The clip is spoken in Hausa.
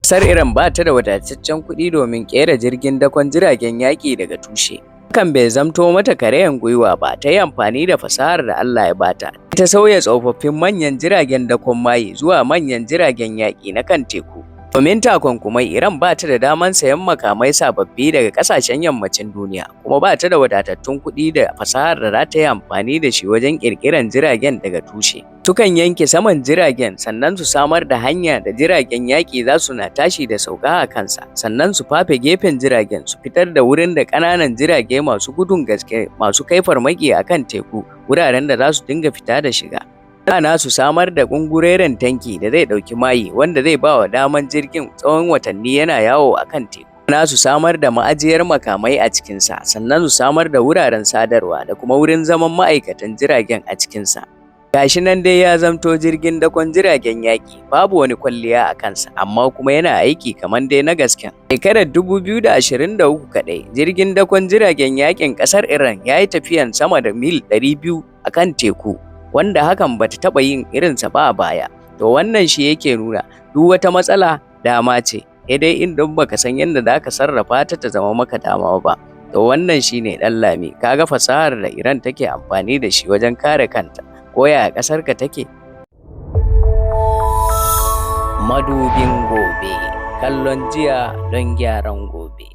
Ƙasar Iran ba ta da wadataccen kuɗi domin ƙera jirgin dakon jiragen yaƙi daga tushe. Hakan bai zamto mata karayan gwiwa ba, ta yi amfani da fasahar da Allah ya bata. Ta sauya tsofaffin manyan jiragen dakon maye zuwa manyan jiragen yaƙi na kan teku. Domin takunkumai, Iran ba ta da daman sayen makamai sababbi daga ƙasashen yammacin duniya, kuma ba ta da wadatattun kuɗi da fasahar da za ta yi amfani da shi wajen ƙirƙirar jiragen daga tushe. Sukan yanke saman jiragen, sannan su samar da hanya da jiragen yaƙi za su na tashi da sauka a kansa, sannan su fafe gefen jiragen su fitar da wurin da ƙananan jirage masu gudun gaske masu kai farmaki a kan teku, wuraren da za su dinga fita da shiga. Ana su samar da gungureren tanki da zai ɗauki mayi wanda zai ba wa daman jirgin tsawon watanni yana yawo a kan teku. Ana su samar da ma'ajiyar makamai a cikinsa, sannan su samar da wuraren sadarwa da kuma wurin zaman ma'aikatan jiragen a cikinsa. Gashi nan dai ya zamto jirgin dakon jiragen yaƙi, babu wani kwalliya a kansa, amma kuma yana aiki kamar dai na gasken. Shekarar 2023 kaɗai, jirgin dakon jiragen yaƙin ƙasar Iran ya yi tafiyan sama da mil 200 a kan teku, wanda hakan bata taɓa yin irinsa ba a baya. To wannan shi yake nuna duk wata matsala dama ce, sai dai in don baka san yadda za ka sarrafa ta zama maka dama ba. To wannan shine ɗan lami, kaga fasahar da Iran take amfani da shi wajen kare kanta. Ko ya ƙasarka take? Madubin gobe, kallon jiya don gyaran gobe.